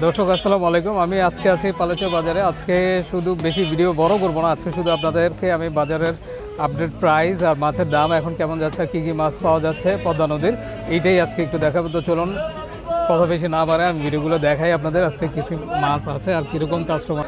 দর্শক আসসালামু আলাইকুম। আমি আজকে আছি পালেচর বাজারে। আজকে শুধু বেশি ভিডিও বড় করব না, আজকে শুধু আপনাদেরকে আমি বাজারের আপডেট প্রাইস আর মাছের দাম এখন কেমন যাচ্ছে, কী কী মাছ পাওয়া যাচ্ছে পদ্মা নদীর, এইটাই আজকে একটু দেখাবো। তো চলুন কথা বেশি না বাড়ে আমি ভিডিওগুলো দেখাই আপনাদের। আজকে কিছু মাছ আছে আর কীরকম কাস্টমার।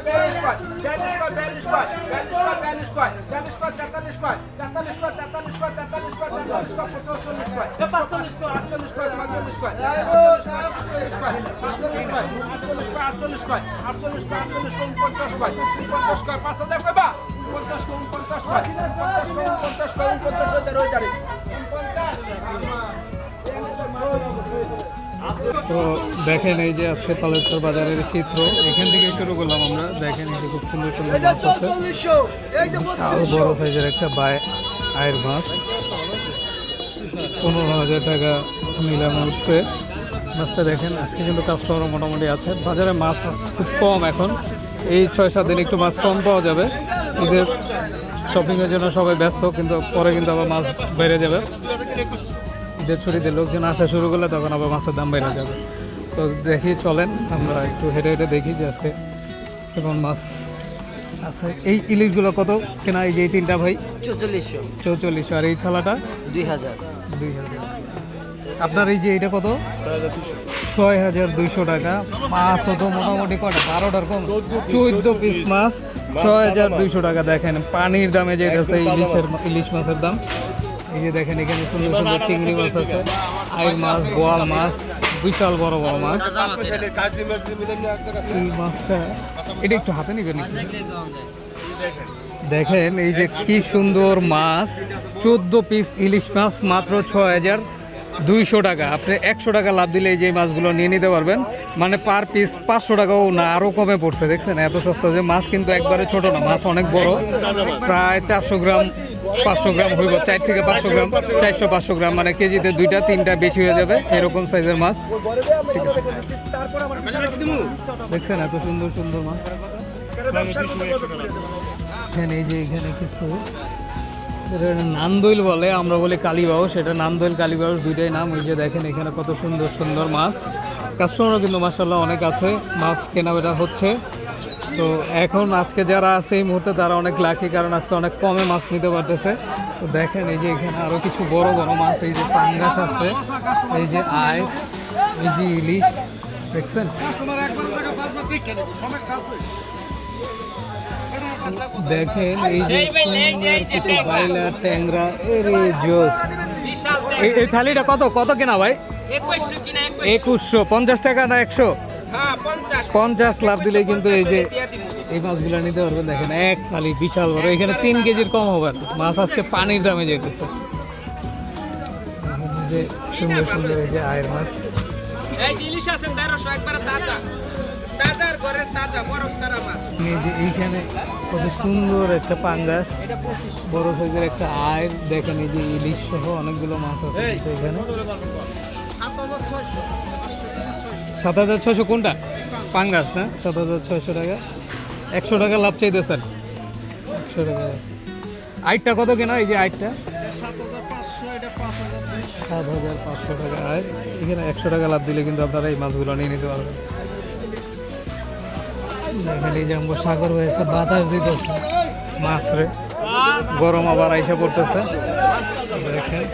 তো দেখেন এই যে আছে পালেশ্বর বাজারের চিত্র, এখান থেকে শুরু করলাম আমরা। দেখেন এই যে খুব সুন্দর সুন্দর মাছ আছে, বিশাল বড় সাইজের একটা আয়ের মাছ, 15,000 টাকা নিলাম উঠছে মাছটা। দেখেন আজকে কিন্তু কাস্টমার মোটামুটি আছে। বাজারে মাছ খুব কম এখন, এই 6-7 দিন একটু মাছ কম পাওয়া যাবে। ঈদের শপিংয়ের জন্য সবাই ব্যস্ত, কিন্তু পরে কিন্তু আবার মাছ বেড়ে যাবে। ঈদের ছুটিতে লোকজন আসা শুরু করলে তখন আবার মাছের দাম বেড়ে যাবে। তো দেখি চলেন আমরা একটু হেঁটে হেঁটে দেখি যে আজকে কেমন মাছ আছে। এই ইলিশগুলো কত কেনা? এই যে এই তিনটা ভাই 4400, আর এই থালাটা 2000। আপনার এই যে এইটা কত? 6200 টাকা। মাছ হতো মোটামুটি কটা, 12টার কম, 14 পিস মাছ 6200 টাকা। দেখেন পানির দামে যে আছে ইলিশ মাছের দাম। এই যে দেখেন এখানে সুন্দর সুন্দর চিংড়ি মাছ আছে, আইর মাছ, বোয়াল মাছ, বিশাল বড় বড় মাছ। এই মাছটা এটা একটু হাতে নিবেন। দেখেন এই যে কি সুন্দর মাছ, 14 পিস ইলিশ মাছ মাত্র 6200 টাকা। আপনি 100 টাকা লাভ দিলে এই যে মাছগুলো নিয়ে নিতে পারবেন। মানে পার পিস 500 টাকাও না, আরও কমে পড়ছে। দেখছেন এত সস্তা যে মাছ কিন্তু একবারে ছোট না, মাছ অনেক বড়, প্রায় 400 গ্রাম 500 গ্রাম হইব, 4 থেকে 500 গ্রাম, 400-500 গ্রাম, মানে কেজিতে 2-3টা বেশি হয়ে যাবে এরকম সাইজের মাছ। ঠিক আছে, দেখছেন এত সুন্দর সুন্দর মাছ। এখানে এই যে এখানে কিছু নান্দৈল বলে, আমরা বলি কালীবাউ, সেটা নান্দৈল কালীবাউ দুইটাই নাম। ওই যে দেখেন এখানে কত সুন্দর সুন্দর মাছ। কাস্টমারও কিন্তু মাশাআল্লাহ অনেক আছে, মাছ কেনাবেচা হচ্ছে। তো এখন আজকে যারা আছে এই মুহূর্তে তারা অনেক লাকি, কারণ আজকে অনেক কমে মাছ নিতে পারতেছে। তো দেখেন এই যে এখানে আরও কিছু বড় বড় মাছ, এই যে পাঙ্গাস আছে, এই যে আয়, এই যে ইলিশ, দেখছেন। দেখেন এই যে কিছু বাইলা ট্যাংরা, এরে জোস। এই থালিটা কত কত কেনা ভাই? 2100। 50 টাকা না 100? 50 লাভ দিলেই কিন্তু এই যে এই মাছগুলো নিতে পারবেন। দেখেন এক থালি বিশাল বড়, এখানে 3 কেজির কম হবে মাছ। আজকে পানির দামে যেতেছে। যে সুন্দর সুন্দর এই যে আয়ের মাছ, এই যে এইখানে কত সুন্দর একটা পাঙ্গাস, বড় সাইজের একটা আয়ের। দেখেন এই যে ইলিশ সহ অনেকগুলো মাছ আছে এখানে। 7600 কোনটা? পাঙ্গাস না? 7600 টাকা। 100 টাকা লাভ চাইতেছেন। 100 টাকা। আইটটা কত কেনা? এই যে আইটটা 7500 টাকা আয়। এখানে 100 টাকা লাভ দিলে কিন্তু আপনারা এই মাছগুলো নিয়ে নিতে পারবেন। দেখেন এই যে আমরা সাগর হয়েছে, বাতাস দিতেছে মাছ রে, গরম আবার আইসা পড়তেছে। দেখেন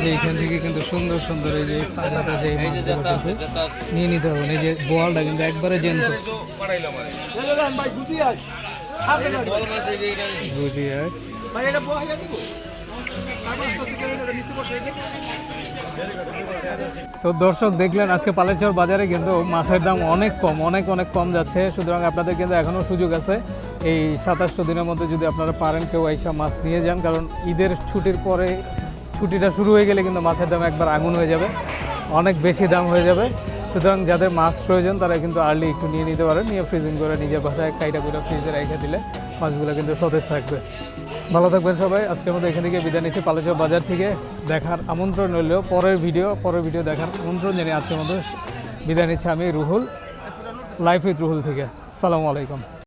যে এখান থেকে কিন্তু সুন্দর সুন্দর এই যে তাজা যে মাছগুলো নিয়ে নিতে হবে। এই যে বোয়ালটা কিন্তু একবারে জেন্স। তো দর্শক দেখলেন আজকে পালেশ্বর বাজারে কিন্তু মাছের দাম অনেক কম, অনেক কম যাচ্ছে। সুতরাং আপনাদের কিন্তু এখনও সুযোগ আছে এই 27 দিনের মধ্যে, যদি আপনারা পারেন কেউ আইসা মাছ নিয়ে যান। কারণ ঈদের ছুটির পরে, ছুটিটা শুরু হয়ে গেলে কিন্তু মাছের দাম একবার আগুন হয়ে যাবে, অনেক বেশি দাম হয়ে যাবে। সুতরাং যাদের মাছ প্রয়োজন তারা কিন্তু আর্লি একটু নিয়ে নিতে পারেন, নিয়ে ফ্রিজিং করে নিজের বাসায় কাইটা করে ফ্রিজে রেখে দিলে মাছগুলো কিন্তু সতেজ থাকবে। ভালো থাকবেন সবাই। আজকের মতো এখান থেকে বিদায় নিচ্ছি পালেশ্বর বাজার থেকে। দেখার আমন্ত্রণ রইলেও পরের ভিডিও দেখার আমন্ত্রণ জানিয়ে আজকের মতো বিদায় নিচ্ছি আমি রুহুল, লাইফ উইথ রুহুল থেকে। আসসালামু আলাইকুম।